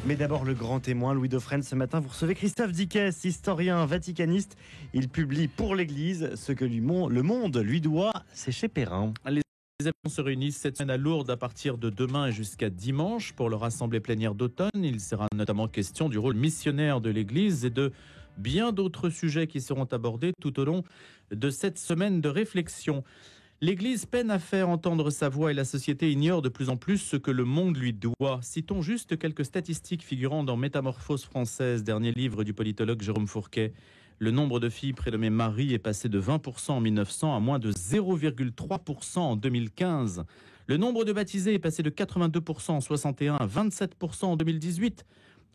Mais d'abord, le grand témoin, Louis Dauphren. Ce matin, vous recevez Christophe Dickès, historien vaticaniste. Il publie pour l'Église ce que le monde lui doit. C'est chez Perrin. Les événements se réunissent cette semaine à Lourdes à partir de demain et jusqu'à dimanche pour leur assemblée plénière d'automne. Il sera notamment question du rôle missionnaire de l'Église et de bien d'autres sujets qui seront abordés tout au long de cette semaine de réflexion. L'Église peine à faire entendre sa voix et la société ignore de plus en plus ce que le monde lui doit. Citons juste quelques statistiques figurant dans Métamorphose française, dernier livre du politologue Jérôme Fourquet. Le nombre de filles prénommées Marie est passé de 20% en 1900 à moins de 0,3% en 2015. Le nombre de baptisés est passé de 82% en 61 à 27% en 2018.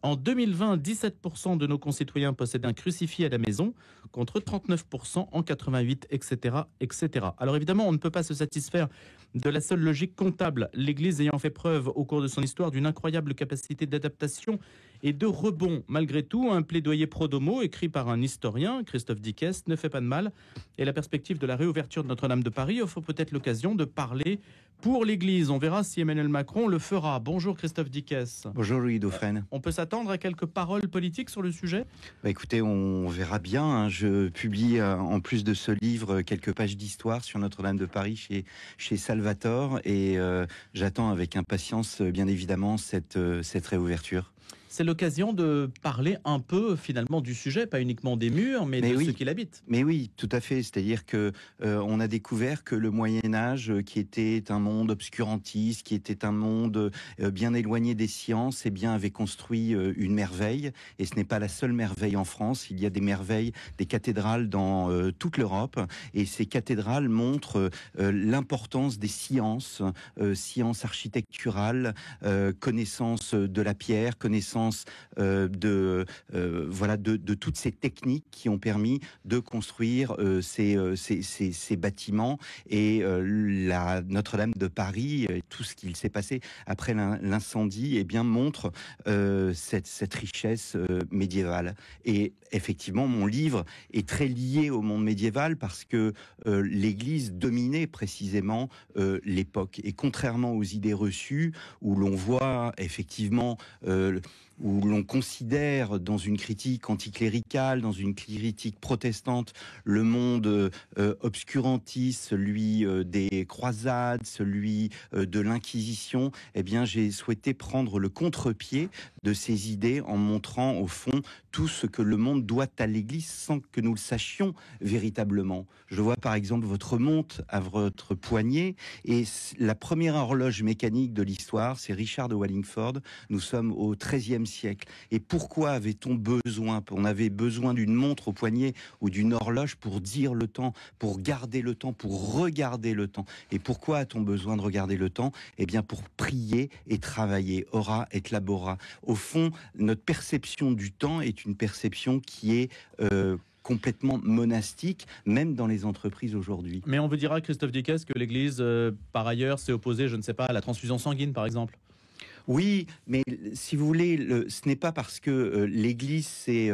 En 2020, 17% de nos concitoyens possèdent un crucifix à la maison, contre 39% en 88, etc., etc. Alors évidemment, on ne peut pas se satisfaire de la seule logique comptable, l'Église ayant fait preuve au cours de son histoire d'une incroyable capacité d'adaptation et de rebond. Malgré tout, un plaidoyer pro domo écrit par un historien, Christophe Dickès, ne fait pas de mal. Et la perspective de la réouverture de Notre-Dame de Paris offre peut-être l'occasion de parler pour l'Église. On verra si Emmanuel Macron le fera. Bonjour Christophe Dickès. Bonjour Louis Dauphren. On peut s'attendre à quelques paroles politiques sur le sujet ? Écoutez, on verra bien. Je publie en plus de ce livre quelques pages d'histoire sur Notre-Dame de Paris chez Salvator et j'attends avec impatience bien évidemment cette réouverture. C'est l'occasion de parler un peu finalement du sujet, pas uniquement des murs, mais de ceux qui l'habitent. Mais oui, tout à fait. C'est-à-dire que on a découvert que le Moyen-Âge, qui était un monde obscurantiste, qui était un monde bien éloigné des sciences, eh bien avait construit une merveille. Et ce n'est pas la seule merveille en France. Il y a des merveilles, des cathédrales dans toute l'Europe. Et ces cathédrales montrent l'importance des sciences, sciences architecturales, connaissance de la pierre, connaissance de toutes ces techniques qui ont permis de construire ces bâtiments et la Notre-Dame de Paris, tout ce qu'il s'est passé après l'incendie, eh bien montre cette richesse médiévale. Et effectivement, mon livre est très lié au monde médiéval parce que l'Église dominait précisément l'époque. Et contrairement aux idées reçues, où l'on voit effectivement où l'on considère dans une critique anticléricale, dans une critique protestante, le monde obscurantiste, celui des croisades, celui de l'Inquisition, eh bien j'ai souhaité prendre le contre-pied de ces idées en montrant au fond tout ce que le monde doit à l'Église sans que nous le sachions véritablement. Je vois par exemple votre montre à votre poignet et la première horloge mécanique de l'histoire, c'est Richard de Wallingford. Nous sommes au XIIIe siècle. Et pourquoi avait-on besoin ? On avait besoin d'une montre au poignet ou d'une horloge pour dire le temps, pour garder le temps, pour regarder le temps. Et pourquoi a-t-on besoin de regarder le temps ? Eh bien pour prier et travailler. Ora et labora. Au fond, notre perception du temps est une perception qui est complètement monastique, même dans les entreprises aujourd'hui. Mais on vous dira, Christophe Dickès, que l'Église, par ailleurs, s'est opposée, je ne sais pas, à la transfusion sanguine, par exemple. Oui, mais si vous voulez, ce n'est pas parce que l'Église s'est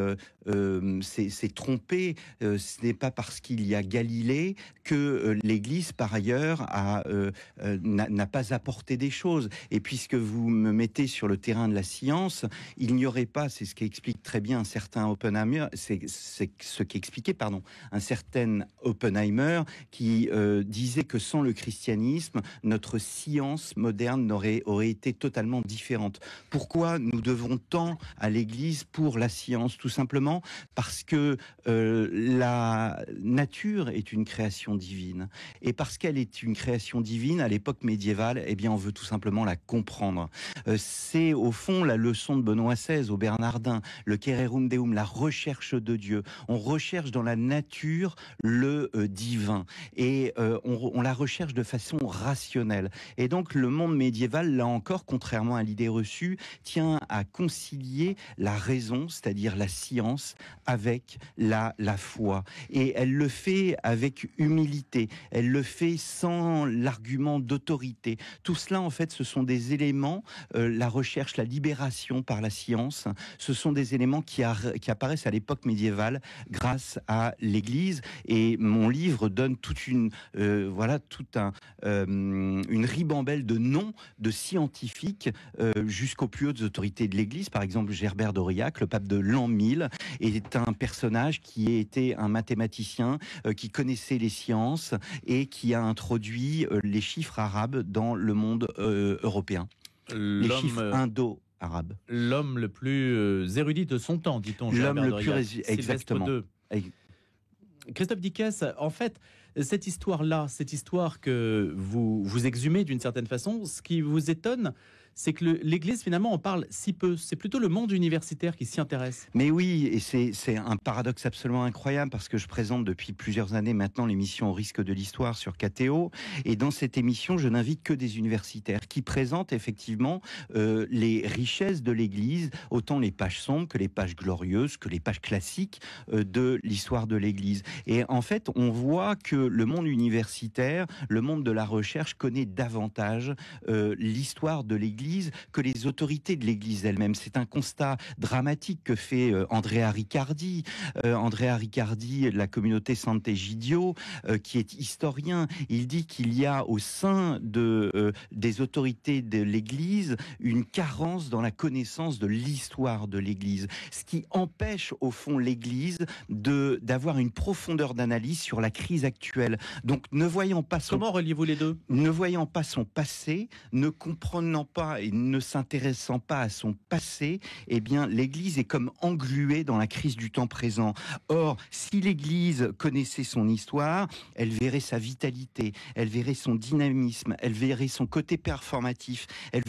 trompée, ce n'est pas parce qu'il y a Galilée que l'Église, par ailleurs, n'a pas apporté des choses. Et puisque vous me mettez sur le terrain de la science, il n'y aurait pas, c'est ce qu'explique très bien un certain Oppenheimer, c'est ce qu'expliquait, un certain Oppenheimer qui disait que sans le christianisme, notre science moderne aurait été totalement différente. Pourquoi nous devons tant à l'Église pour la science ? Tout simplement parce que la nature est une création divine. Et parce qu'elle est une création divine, à l'époque médiévale, eh bien, on veut tout simplement la comprendre. C'est au fond la leçon de Benoît XVI au Bernardin, le Quererum Deum, la recherche de Dieu. On recherche dans la nature le divin. Et on la recherche de façon rationnelle. Et donc, le monde médiéval, là encore, contrairement à l'idée reçue, tient à concilier la raison, c'est-à-dire la science, avec la foi. Et elle le fait avec humilité. Elle le fait sans l'argument d'autorité. Tout cela, en fait, ce sont des éléments, la recherche, la libération par la science, ce sont des éléments qui apparaissent à l'époque médiévale grâce à l'Église. Et mon livre donne une ribambelle de noms de scientifiques jusqu'aux plus hautes autorités de l'Église. Par exemple, Gerbert d'Aurillac, le pape de l'an 1000, est un personnage qui était un mathématicien qui connaissait les sciences et qui a introduit les chiffres arabes dans le monde européen. Les chiffres indo-arabes. L'homme le plus érudit de son temps, dit-on. L'homme le plus exactement. Christophe Dickès, en fait, cette histoire-là, cette histoire que vous exhumez d'une certaine façon, ce qui vous étonne, c'est que l'Église, finalement, en parle si peu. C'est plutôt le monde universitaire qui s'y intéresse. Mais oui, et c'est un paradoxe absolument incroyable, parce que je présente depuis plusieurs années maintenant l'émission Au risque de l'histoire sur KTO. Et dans cette émission, je n'invite que des universitaires qui présentent effectivement les richesses de l'Église, autant les pages sombres que les pages glorieuses, que les pages classiques de l'histoire de l'Église. Et en fait, on voit que le monde universitaire, le monde de la recherche connaît davantage l'histoire de l'Église que les autorités de l'Église elle-même. C'est un constat dramatique que fait Andrea Riccardi. Andrea Riccardi de la communauté Sant'Egidio, qui est historien. Il dit qu'il y a au sein des autorités de l'Église une carence dans la connaissance de l'histoire de l'Église, ce qui empêche au fond l'Église d'avoir une profondeur d'analyse sur la crise actuelle. Donc ne voyant pas Comment reliez-vous les deux ? Ne voyant pas son passé, ne comprenant pas et ne s'intéressant pas à son passé, eh bien l'Église est comme engluée dans la crise du temps présent. Or, si l'Église connaissait son histoire, elle verrait sa vitalité, elle verrait son dynamisme, elle verrait son côté performatif, elle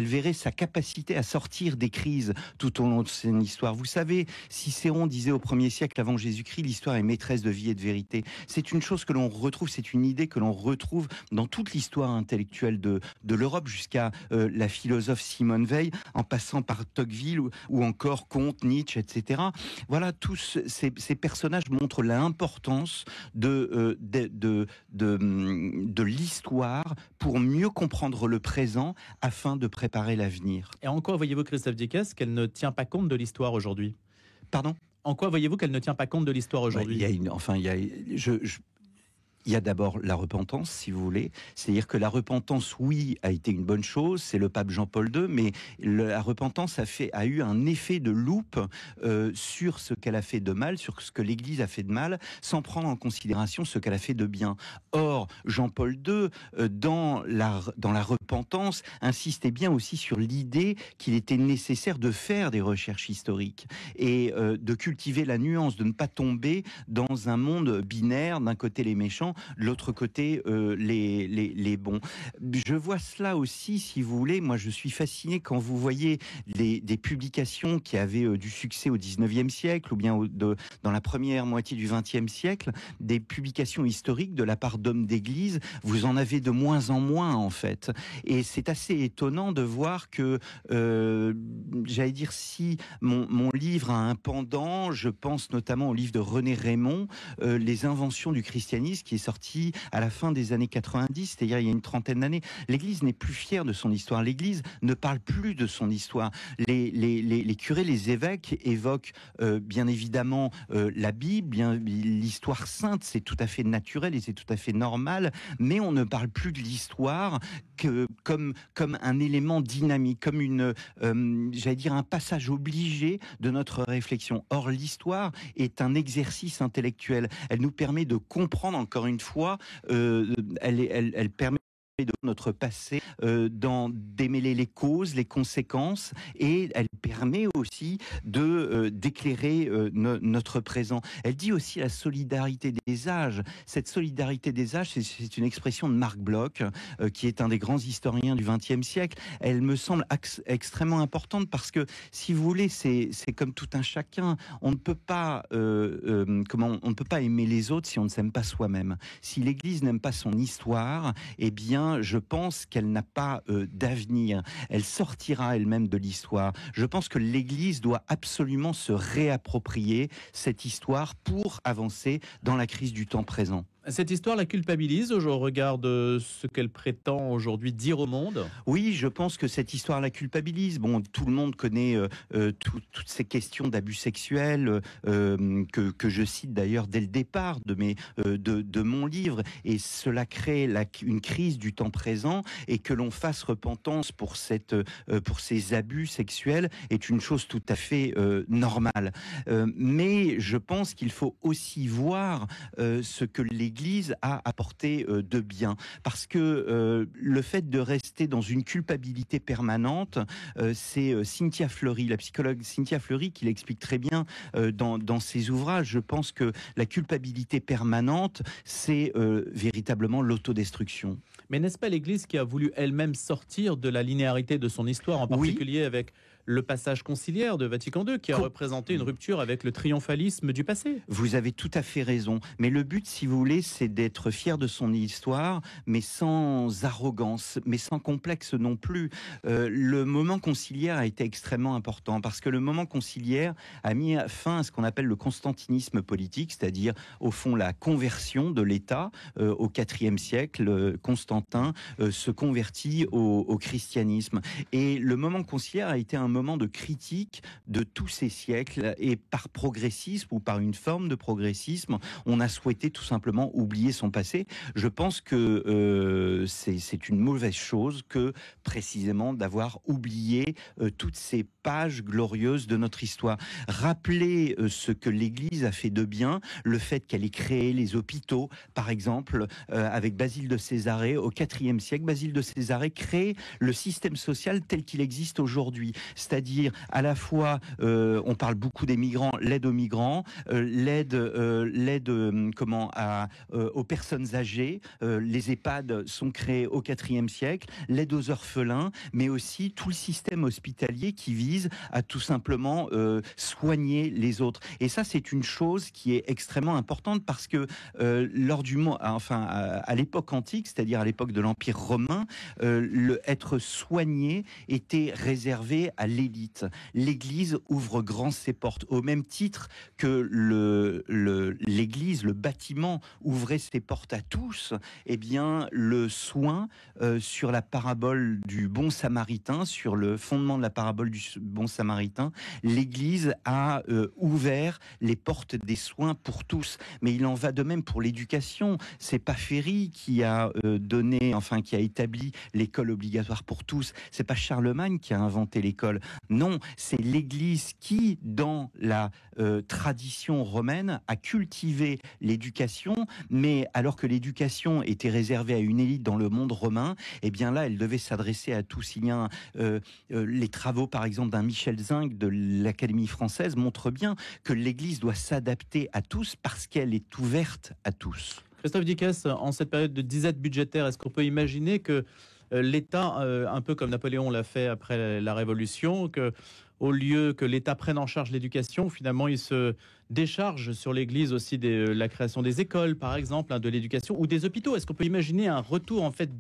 verrait sa capacité à sortir des crises tout au long de son histoire. Vous savez, Cicéron disait au 1er siècle avant Jésus-Christ, l'histoire est maîtresse de vie et de vérité. C'est une chose que l'on retrouve, c'est une idée que l'on retrouve dans toute l'histoire intellectuelle de l'Europe, jusqu'à la philosophe Simone Weil, en passant par Tocqueville ou encore Comte, Nietzsche, etc. Voilà, tous ces personnages montrent l'importance de l'histoire pour mieux comprendre le présent afin de préparer l'avenir. Et en quoi voyez-vous, Christophe Dickès, qu'elle ne tient pas compte de l'histoire aujourd'hui ? Pardon ? En quoi voyez-vous qu'elle ne tient pas compte de l'histoire aujourd'hui ? Il y a d'abord la repentance, si vous voulez. C'est-à-dire que la repentance, oui, a été une bonne chose, c'est le pape Jean-Paul II, mais la repentance a eu un effet de loupe sur ce qu'elle a fait de mal, sur ce que l'Église a fait de mal, sans prendre en considération ce qu'elle a fait de bien. Or, Jean-Paul II, dans la repentance, insistait bien aussi sur l'idée qu'il était nécessaire de faire des recherches historiques et de cultiver la nuance, de ne pas tomber dans un monde binaire, d'un côté les méchants, de l'autre côté les bons. Je vois cela aussi, si vous voulez, moi je suis fasciné quand vous voyez des publications qui avaient du succès au 19e siècle ou bien dans la première moitié du 20e siècle, des publications historiques de la part d'hommes d'église, vous en avez de moins en moins en fait. Et c'est assez étonnant de voir que, j'allais dire, si mon livre a un pendant, je pense notamment au livre de René Raymond, Les inventions du christianisme, qui est sorti à la fin des années 90, c'est-à-dire il y a une trentaine d'années. L'Église n'est plus fière de son histoire. L'Église ne parle plus de son histoire. Les curés, les évêques évoquent bien évidemment la Bible, l'histoire sainte, c'est tout à fait naturel et c'est tout à fait normal, mais on ne parle plus de l'histoire comme un élément dynamique, comme j'allais dire un passage obligé de notre réflexion. Or, l'histoire est un exercice intellectuel. Elle nous permet de comprendre, encore une fois, elle permet de notre passé, d'en démêler les causes, les conséquences, et elle permet aussi d'éclairer notre présent. Elle dit aussi la solidarité des âges. Cette solidarité des âges, c'est une expression de Marc Bloch, qui est un des grands historiens du XXe siècle. Elle me semble extrêmement importante parce que, si vous voulez, c'est comme tout un chacun. On ne peut pas, on ne peut pas aimer les autres si on ne s'aime pas soi-même. Si l'Église n'aime pas son histoire, eh bien, je pense qu'elle n'a pas d'avenir. Elle sortira elle-même de l'histoire. Je pense que l'Église doit absolument se réapproprier cette histoire pour avancer dans la crise du temps présent. Cette histoire la culpabilise au regard de ce qu'elle prétend aujourd'hui dire au monde? Oui, je pense que cette histoire la culpabilise. Bon, tout le monde connaît toutes ces questions d'abus sexuels que je cite d'ailleurs dès le départ de mon livre. Et cela crée une crise du temps présent, et que l'on fasse repentance pour ces abus sexuels est une chose tout à fait normale. Mais je pense qu'il faut aussi voir ce que l'Église a apporté de bien. Parce que le fait de rester dans une culpabilité permanente, c'est Cynthia Fleury, la psychologue Cynthia Fleury, qui l'explique très bien dans ses ouvrages. Je pense que la culpabilité permanente, c'est véritablement l'autodestruction. Mais n'est-ce pas l'Église qui a voulu elle-même sortir de la linéarité de son histoire, en Oui. particulier avec le passage conciliaire de Vatican II, qui a représenté une rupture avec le triomphalisme du passé? Vous avez tout à fait raison. Mais le but, si vous voulez, c'est d'être fier de son histoire, mais sans arrogance, mais sans complexe non plus. Le moment conciliaire a été extrêmement important, parce que le moment conciliaire a mis fin à ce qu'on appelle le constantinisme politique, c'est-à-dire, au fond, la conversion de l'État au IVe siècle. Constantin se convertit au christianisme. Et le moment conciliaire a été un moment de critique de tous ces siècles, et par progressisme ou par une forme de progressisme, on a souhaité tout simplement oublier son passé. Je pense que c'est une mauvaise chose que précisément d'avoir oublié toutes ces pages glorieuses de notre histoire. Rappeler ce que l'Église a fait de bien, le fait qu'elle ait créé les hôpitaux, par exemple, avec Basile de Césarée au IVe siècle. Basile de Césarée crée le système social tel qu'il existe aujourd'hui. C'est-à-dire, à la fois, on parle beaucoup des migrants, l'aide aux migrants, l'aide aux personnes âgées. Les EHPAD sont créés au IVe siècle, l'aide aux orphelins, mais aussi tout le système hospitalier qui vise à tout simplement soigner les autres. Et ça, c'est une chose qui est extrêmement importante, parce que à l'époque antique, c'est-à-dire à l'époque de l'Empire romain, être soigné était réservé à l'élite. L'Église ouvre grand ses portes, au même titre que l'Église, le bâtiment, ouvrait ses portes à tous. Eh bien, le soin, sur la parabole du bon samaritain, sur le fondement de la parabole du bon samaritain, l'Église a ouvert les portes des soins pour tous. Mais il en va de même pour l'éducation. C'est pas Ferry qui a qui a établi l'école obligatoire pour tous. C'est pas Charlemagne qui a inventé l'école. Non, c'est l'Église qui, dans la tradition romaine, a cultivé l'éducation, mais alors que l'éducation était réservée à une élite dans le monde romain, eh bien là, elle devait s'adresser à tous. Il y a les travaux, par exemple, d'un Michel Zinc de l'Académie française montrent bien que l'Église doit s'adapter à tous parce qu'elle est ouverte à tous. Christophe Dickès, en cette période de disette budgétaire, est-ce qu'on peut imaginer que l'État, un peu comme Napoléon l'a fait après la Révolution, que au lieu que l'État prenne en charge l'éducation, finalement, il se décharge sur l'Église aussi de la création des écoles, par exemple, de l'éducation ou des hôpitaux? Est-ce qu'on peut imaginer un retour, en fait,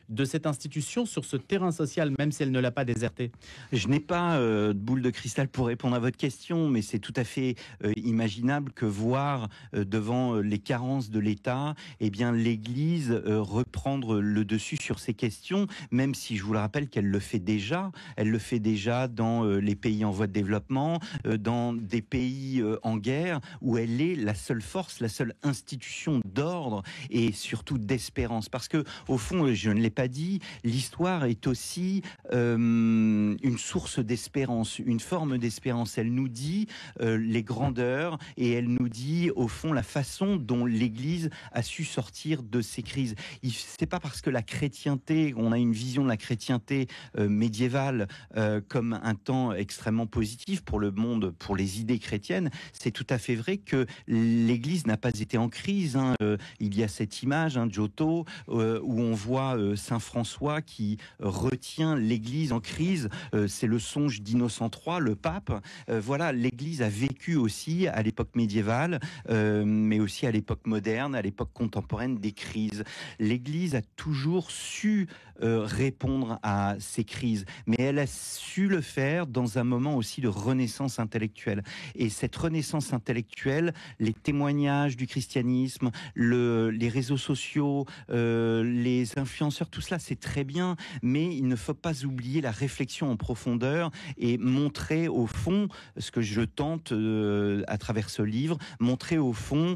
de cette institution sur ce terrain social, même si elle ne l'a pas déserté? Je n'ai pas de boule de cristal pour répondre à votre question, mais c'est tout à fait imaginable que voir devant les carences de l'État, eh bien l'Église reprendre le dessus sur ces questions, même si je vous le rappelle qu'elle le fait déjà. Elle le fait déjà dans les pays en voie de développement, dans des pays en guerre, où elle est la seule force, la seule institution d'ordre et surtout d'espérance. Parce que au fond, je ne l'ai pas dit, l'histoire est aussi une source d'espérance, une forme d'espérance. Elle nous dit les grandeurs, et elle nous dit au fond la façon dont l'Église a su sortir de ces crises. C'est pas parce que la chrétienté, on a une vision de la chrétienté médiévale comme un temps extrêmement positif pour le monde, pour les idées chrétiennes. C'est tout à fait vrai que l'Église n'a pas été en crise. Il y a cette image, Giotto, où on voit Saint François qui retient l'Église en crise. C'est le songe d'Innocent III, le pape. Voilà, l'Église a vécu aussi à l'époque médiévale, mais aussi à l'époque moderne, à l'époque contemporaine des crises. L'Église a toujours su répondre à ces crises. Mais elle a su le faire dans un moment aussi de renaissance intellectuelle. Et cette renaissance intellectuelle, les témoignages du christianisme, les réseaux sociaux, les influenceurs, tout cela, c'est très bien, mais il ne faut pas oublier la réflexion en profondeur et montrer au fond, ce que je tente à travers ce livre, montrer au fond,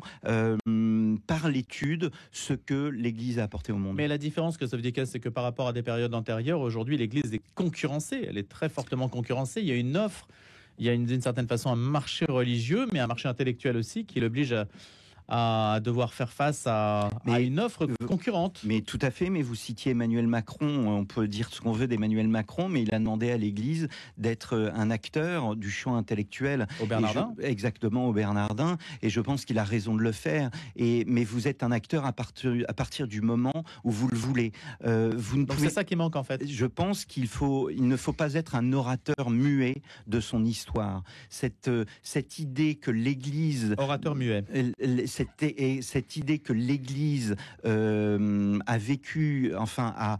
par l'étude, ce que l'Église a apporté au monde. Mais la différence que ça veut dire, c'est que par rapport à des périodes antérieures, aujourd'hui, l'Église est concurrencée, elle est très fortement concurrencée, il y a une offre, il y a d'une certaine façon un marché religieux, mais un marché intellectuel aussi, qui l'oblige à devoir faire face à une offre concurrente. Mais tout à fait, mais vous citiez Emmanuel Macron, on peut dire ce qu'on veut d'Emmanuel Macron, mais il a demandé à l'Église d'être un acteur du champ intellectuel. Au Bernardin. Exactement, au Bernardin, et je pense qu'il a raison de le faire. Mais vous êtes un acteur à partir du moment où vous le voulez. Donc c'est ça qui manque en fait. Je pense il ne faut pas être un orateur muet de son histoire. Cette idée que l'Église... Orateur muet. Cette idée que l'Église a vécu, enfin,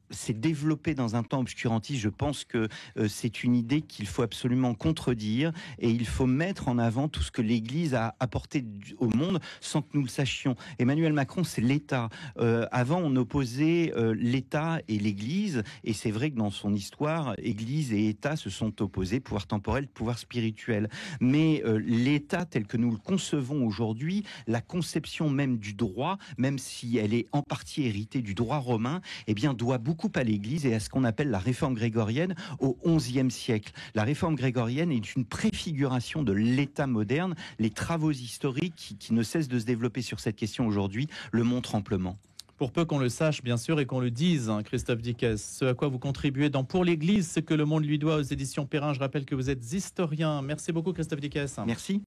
s'est développée dans un temps obscurantiste, je pense que c'est une idée qu'il faut absolument contredire, et il faut mettre en avant tout ce que l'Église a apporté au monde sans que nous le sachions. Emmanuel Macron, c'est l'État. Avant, on opposait l'État et l'Église, et c'est vrai que dans son histoire, Église et État se sont opposés, pouvoir temporel, pouvoir spirituel. Mais l'État tel que nous le concevons aujourd'hui, la conception même du droit, même si elle est en partie héritée du droit romain, eh bien, doit beaucoup à l'Église et à ce qu'on appelle la réforme grégorienne au XIe siècle. La réforme grégorienne est une préfiguration de l'État moderne. Les travaux historiques qui ne cessent de se développer sur cette question aujourd'hui le montrent amplement. Pour peu qu'on le sache, bien sûr, et qu'on le dise, hein, Christophe Dickès, ce à quoi vous contribuez dans Pour l'Église, ce que le monde lui doit aux éditions Perrin. Je rappelle que vous êtes historien. Merci beaucoup, Christophe Dickès. Merci.